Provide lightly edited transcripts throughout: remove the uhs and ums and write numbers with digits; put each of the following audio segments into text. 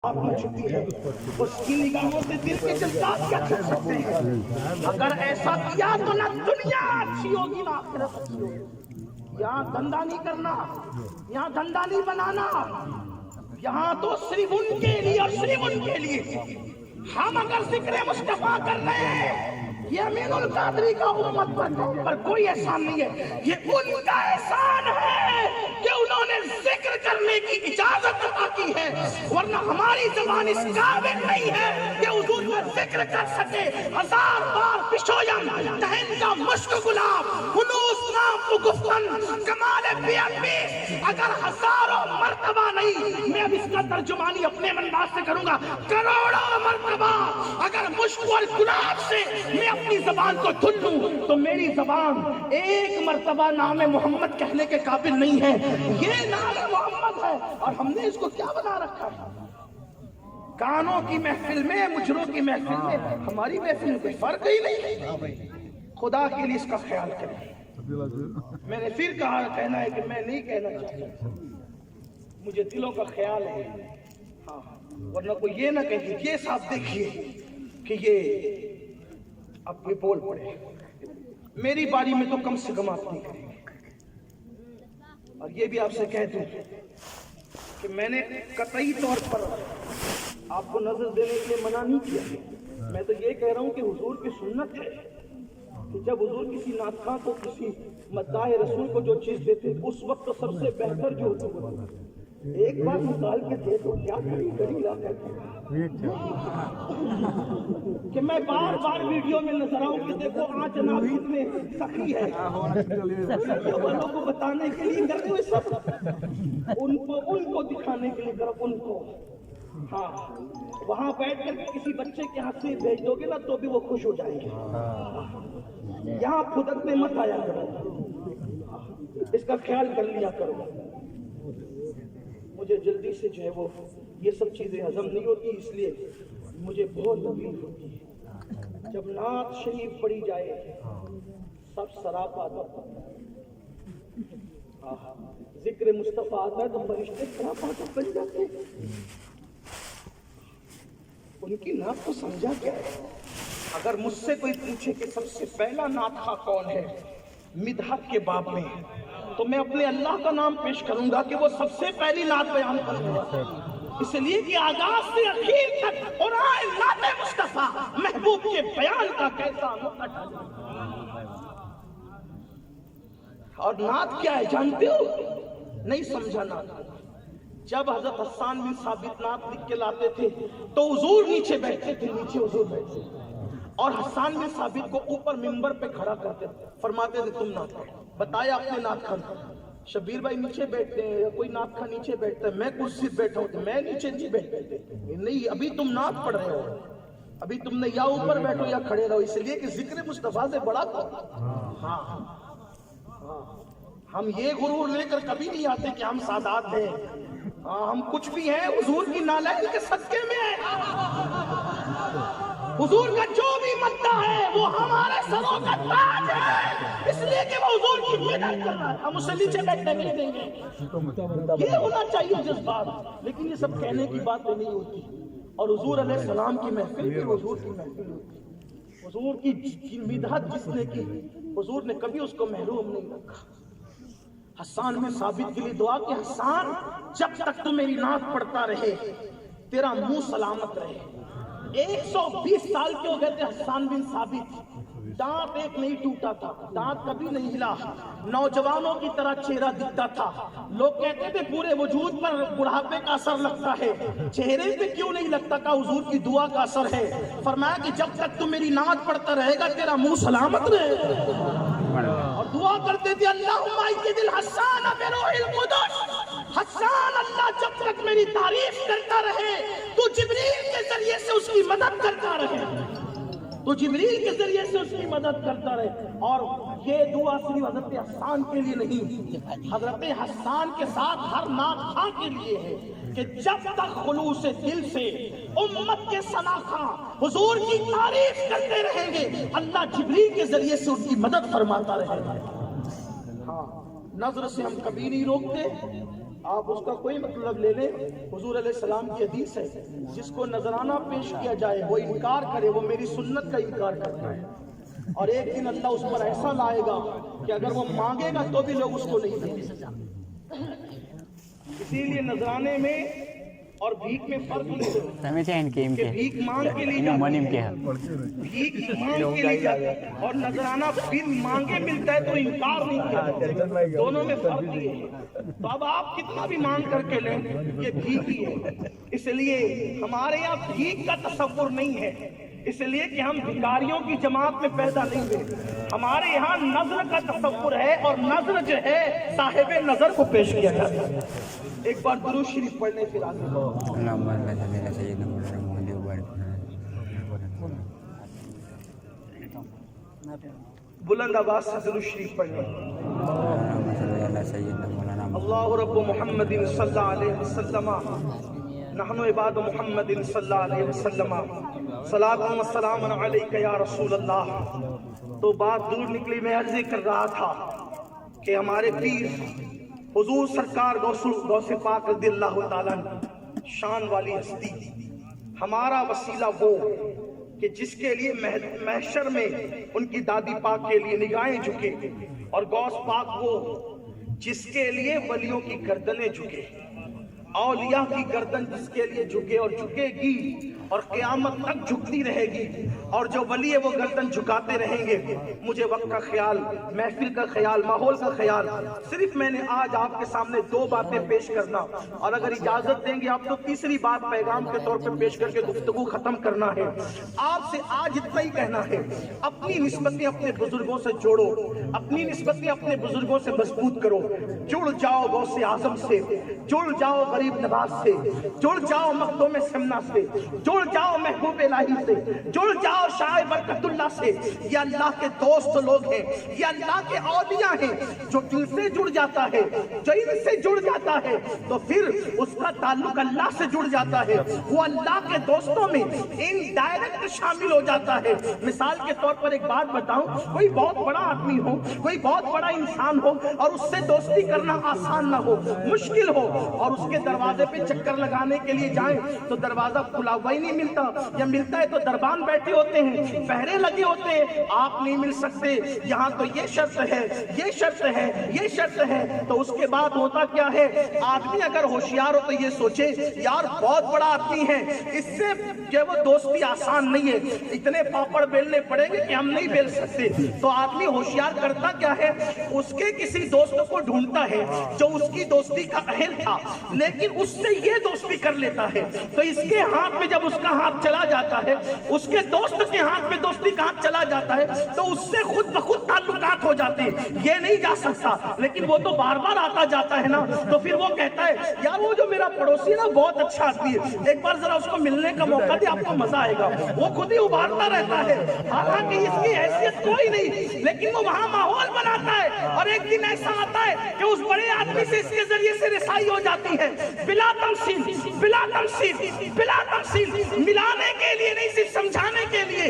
آپ ہو چکی ہے، اس کی نگاہوں سے دل کے جذبات کیا چھپ سکتے ہیں؟ اگر ایسا کیا تو نہ دنیا اچھی ہوگی نہ آخرت اچھی ہوگی۔ یہاں دھندا نہیں کرنا، یہاں دھندا نہیں بنانا، یہاں تو صرف ان کے لیے اور صرف ان کے لیے۔ ہم اگر ذکر مصطفیٰ کر رہے ہیں، یہ امین القادری کا امت پر کوئی احسان نہیں ہے، یہ ان کا احسان ہے کہ انہوں نے ذکر کرنے کی اجازت عطا کی ہے، ورنہ ہماری زبان اس قابل نہیں ہے کہ حضور کا ذکر کر سکے۔ 1000 بار پشویم دہن کا مشک گلاب ہنوز نام کو گفتن کمال بیعمی، اگر 1000 مرتبہ نہیں، میں اب اس کا ترجمانی اپنے انداز سے کروں گا، کروڑوں مرتبہ اگر مشک اور گلاب سے میں اپنی زبان کو دھل لوں تو میری زبان ایک مرتبہ نام محمد کہنے کے قابل نہیں ہے۔ یہ نام محمد ہے اور ہم نے اس کو کیا بنا رکھا ہے؟ کانوں کی محفل میں، مجروں کی محفل میں، ہماری محفل میں کوئی فرق ہی نہیں۔ خدا کے لیے اس کا خیال کریں۔ میں نے پھر کہنا ہے کہ میں نہیں کہنا چاہتا، مجھے دلوں کا خیال ہے، ہاں، ورنہ کوئی یہ نہ کہے یہ صاحب دیکھیے کہ یہ اب یہ بول پڑے، میری باری میں تو کم سے کم آپ نہیں کریں گے۔ اور یہ بھی آپ سے کہہ دوں کہ میں نے قطعی طور پر آپ کو نظر دینے کے لیے منع نہیں کیا، میں تو یہ کہہ رہا ہوں کہ حضور کی سنت ہے کہ جب حضور کسی ناطخواں کو، کسی مداح رسول کو جو چیز دیتے اس وقت تو سب سے بہتر جو ہوتا ہے ایک بار نکال کے دے تو کیا کری لا کرتے کہ میں بار بار ویڈیو میں نظر آؤں کہ دیکھو آج جناب کتنے سخی ہے، والوں کو بتانے کے لیے کرتے ہوئے سب ان کو دکھانے کے لیے کرو، ان کو، ہاں، وہاں بیٹھ کر کسی بچے کے ہاتھ سے بھیج دو گے نا تو بھی وہ خوش ہو جائیں گے۔ یہاں خودت مت آیا کرو، اس کا خیال کر لیا کرو۔ مجھے جلدی سے جو ہے وہ یہ سب چیزیں ہضم نہیں ہوتی، اس لیے مجھے بہت تکلیف ہوتی ہے جب نعت شریف پڑھی جائے، سب سراپا آتا ہے، ذکر مصطفیٰ آتا ہے تو فرشتے سراپا تو بن جاتے ہیں۔ ان کی نعت کو سمجھا کیا ہے؟ اگر مجھ سے کوئی پوچھے کہ سب سے پہلا نعت خواں کون ہے مدحت کے باب میں، تو میں اپنے اللہ کا نام پیش کروں گا کہ وہ سب سے پہلی نعت بیان کرنے والا، اس لیے کہ آغاز سے اخیر تک قرآن نعت مصطفیٰ محبوب کے بیان کا کیسا مقدس۔ اور نعت کیا ہے جانتے ہو؟ نہیں سمجھا نعت۔ جب حضرت حسان بن ثابت نعت لکھ کے لاتے تھے تو حضور نیچے بیٹھتے تھے، نیچے حضور بیٹھتے تھے اور حسان بن ثابت کو اوپر منبر پہ کھڑا کرتے تھے، فرماتے تھے تم نعت پڑھو۔ بتایا اپنے نعت خان، شبیر بھائی نیچے بیٹھتے ہیں یا کوئی نعت خان نیچے بیٹھتا ہے، میں کرسی بیٹھا ہوں، میں نیچے نہیں بیٹھتے، نہیں ابھی تم نعت پڑھ رہے ہو، ابھی تم نے یا اوپر بیٹھو یا کھڑے رہو، اس لیے کہ ذکر مصطفیٰ سے بڑا کون؟ ہاں، ہم یہ غرور لے کر کبھی نہیں آتے کہ ہم سادات ہیں، ہم کچھ بھی ہیں حضور کی نالائن کے صدقے میں ہیں۔ حضور کا جو بھی مدح ہے وہ ہمارے سروں کا تاج ہے، اس لیے کہ وہ حضور کی مدد کر رہا ہے، ہم اسے نیچے بیٹھنے نہیں دیں گے۔ یہ ہونا چاہیے جذبات، لیکن یہ سب کہنے کی باتیں نہیں ہوتی۔ اور حضور علیہ السلام کی محفل بھی حضور کی محفل ہوتی، حضور کی مدحت جس نے کی حضور نے کبھی اس کو محروم نہیں رکھا۔ حسان میں ثابت کے لیے دعا کہ حسان جب تک تو میری نعت پڑھتا رہے تیرا منہ سلامت رہے۔ 120 سال کے ہو گئے تھے حسان بن ثابت، دانت ایک نہیں ٹوٹا تھا، دانت کبھی نہیں ہلا، نوجوانوں کی طرح چہرہ دکھتا تھا، لوگ کہتے تھے پورے وجود پر بڑھاپے کا اثر لگتا ہے، چہرے پہ کیوں نہیں لگتا؟ کہ حضور کی دعا کا اثر ہے۔ فرمایا کہ جب تک تو میری نعت پڑھتا رہے گا تیرا منہ سلامت رہے گا۔ اور دعا کرتے تھے اللہم ایّد الحسان بروح القدس، حسان اللہ جب تک میری تعریف کرتا رہے تو جبریل کے ذریعے سے اس کی مدد کرتا رہے، تو جبریل کے ذریعے سے اس کی مدد کرتا رہے۔ اور یہ دعا صرف حضرت حسان کے لیے نہیں، حضرت حسان کے ساتھ ہر نعت خواں کے لیے ہے کہ جب تک خلوص دل سے امت کے ثناخواں حضور کی تعریف کرتے رہیں گے اللہ جبریل کے ذریعے سے ان کی مدد فرماتا رہے گا۔ ہاں، نظر سے ہم کبھی نہیں روکتے، آپ اس کا کوئی مطلب لے لیں، حضور علیہ السلام کی حدیث ہے جس کو نذرانہ پیش کیا جائے وہ انکار کرے وہ میری سنت کا انکار کرتا ہے، اور ایک دن اللہ اس پر ایسا لائے گا کہ اگر وہ مانگے گا تو بھی لوگ اس کو نہیں دیں گے۔ اسی لیے نذرانے میں اور بھیک میں فرق نہیں ہے کہ بھیک مانگ کے لیے بھیک مانگ کے لیے جاتا ہے اور نذرانہ بن مانگے ملتا ہے تو انکار نہیں کیا، دونوں میں فرق نہیں ہے۔ تو اب آپ کتنا بھی مانگ کر کے لیں یہ بھیک ہی ہے، اس لیے ہمارے یہاں بھیک کا تصور نہیں ہے، اس لیے کہ ہم بھکاریوں کی جماعت میں پیدا نہیں ہوئے، ہمارے یہاں نظر کا تصور ہے، اور نظر جو ہے صاحب نظر کو پیش کیا جاتا ہے۔ ایک بار درود شریف پڑھنے پھر آگے بلند آواز سے درود شریف پڑھنے۔ اللہ رب محمد صلی اللہ علیہ وسلم نحن عباد محمد صلی اللہ علیہ وسلم صلاۃ و سلام علیک یا رسول اللہ۔ تو بات دور نکلی، میں عرض کر رہا تھا کہ ہمارے پیر حضور سرکار غوث پاک رضی اللہ تعالیٰ شان والی ہستی، ہمارا وسیلہ وہ کہ جس کے لیے محشر میں ان کی دادی پاک کے لیے نگاہیں جھکے، اور غوث پاک وہ جس کے لیے ولیوں کی گردنیں جھکے، اولیاء کی گردن جس کے لیے جھکے اور جھکے گی اور قیامت تک جھکتی رہے گی، اور جو ولی ہے وہ گردن جھکاتے رہیں گے۔ مجھے وقت کا خیال، محفل کا خیال، ماحول کا خیال، صرف میں نے آج آپ کے سامنے دو باتیں پیش کرنا، اور اگر اجازت دیں گے آپ تو تیسری بات پیغام کے طور پہ پیش کر کے گفتگو ختم کرنا ہے۔ آپ سے آج اتنا ہی کہنا ہے، اپنی نسبتیں اپنے بزرگوں سے جوڑو، اپنی نسبتیں اپنے بزرگوں سے مضبوط کرو، جڑ جاؤ غوث اعظم سے، جڑ جاؤ غریب نواز سے، جڑ جاؤ مخدوم سمنا سے، جڑ جاؤ محبوب الہی سے، جڑ جاؤ شاہ برکت اللہ سے۔ یہ اللہ کے دوست لوگ ہیں، یہ اللہ کے اولیاء ہیں، جو ان سے جڑ جاتا ہے، جو ان سے جڑ جاتا ہے تو پھر اس کا تعلق اللہ سے جڑ جاتا ہے، وہ اللہ کے دوستوں میں انڈائریکٹ شامل ہو جاتا ہے۔ مثال کے طور پر ایک بات بتاؤں، کوئی بہت بڑا آدمی ہو، کوئی بہت بڑا انسان ہو، اور اس سے دوستی کرنا آسان نہ ہو، مشکل ہو، اور اس کے دروازے پہ چکر لگانے کے لیے جائیں تو دروازہ کھلا ہوا ہی نہیں ملتا، یا ملتا ہے تو دربان بیٹھے ہوتے ہیں، پہرے لگے ہوتے ہیں، آپ نہیں مل سکتے، یہاں تو یہ شرط ہے، یہ شرط ہے، یہ شرط ہے۔ تو اس کے بعد ہوتا کیا ہے، آدمی اگر ہوشیار ہو تو یہ سوچے یار بہت بڑا آدمی ہے، اس سے جو وہ دوستی آسان نہیں ہے، اتنے پاپڑ بیلنے پڑیں گے کہ ہم نہیں بیل سکتے۔ تو آدمی ہوشیار کرتا کیا ہے، اس کے کسی دوست کو ڈھونڈتا ہے جو اس کی دوستی کا اہل تھا، لیکن اس سے یہ دوستی کر لیتا ہے، تو اس کے ہاتھ میں جب اس کا ہاتھ چلا جاتا ہے، اس کے دوست کے ہاتھ میں دوستی کا ہاتھ چلا جاتا ہے، تو اس سے خود بخود تعلقات ہو جاتے ہیں۔ یہ نہیں جا سکتا، لیکن وہ تو بار بار آتا جاتا ہے نا، تو پھر وہ کہتا ہے یار وہ جو میرا پڑوسی نا بہت اچھا آدمی ہے، ایک بار ذرا اس کو ملنے کا موقع دے، آپ کو مزہ آئے گا۔ وہ خود ہی ابھارتا رہتا ہے، حالانکہ اس کی حیثیت کوئی نہیں، لیکن وہ وہاں ماحول بناتا ہے، اور ایک دن ایسا آتا ہے کہ اس بڑے آدمی سے اس کے ذریعے سے رسائی ہو جاتی ہے، بلا تمثیل، بلا تمثیل، بلا تمثیل، ملانے کے لیے نہیں، صرف سمجھانے کے لیے۔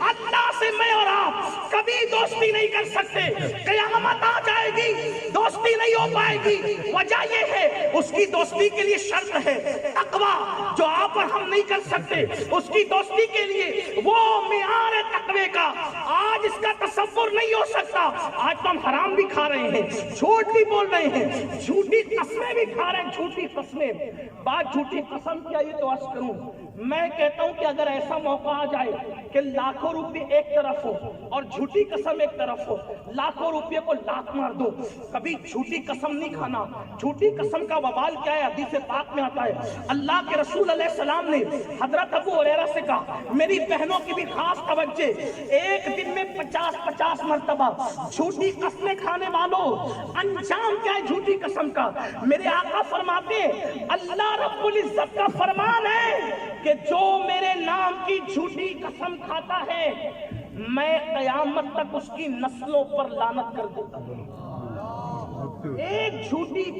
اللہ سے میں اور آپ کبھی دوستی نہیں کر سکتے، قیامت آ جائے گی دوستی نہیں ہو پائے گی۔ وجہ یہ ہے اس کی دوستی کے لیے شرط ہے تقویٰ، جو آپ اور ہم نہیں کر سکتے۔ اس کی دوستی کے لیے وہ معیار ہے تقوی کا، آج اس کا تصور نہیں ہو سکتا۔ آج تو ہم حرام بھی کھا رہے ہیں، جھوٹ بھی بول رہے ہیں، جھوٹی قسمیں بھی کھا رہے ہیں، جھوٹی قسمیں۔ بات جھوٹی قسم کی آئی تو عرض کروں، میں کہتا ہوں کہ اگر ایسا موقع آ جائے کہ لاکھوں روپے ایک طرف ہو اور جھوٹی قسم ایک طرف ہو، لاکھوں روپے کو لاکھ مار دو، کبھی جھوٹی قسم نہیں کھانا۔ جھوٹی قسم کا وبال کیا ہے، حدیث پاک میں آتا ہے، اللہ کے رسول علیہ السلام نے حضرت ابو ہریرہ سے کہا، میری بہنوں کی بھی خاص توجہ، ایک دن میں 50 مرتبہ جھوٹی قسمیں کھانے والوں انجام کیا ہے جھوٹی قسم کا۔ میرے آقا فرماتے ہیں، اللہ رب العزت کا فرمان ہے کہ جو میرے نام کی جھوٹی قسم کھاتا ہے میں قیامت تک اس کی نسلوں پر لعنت کر دیتا ہوں۔ ایک جھوٹی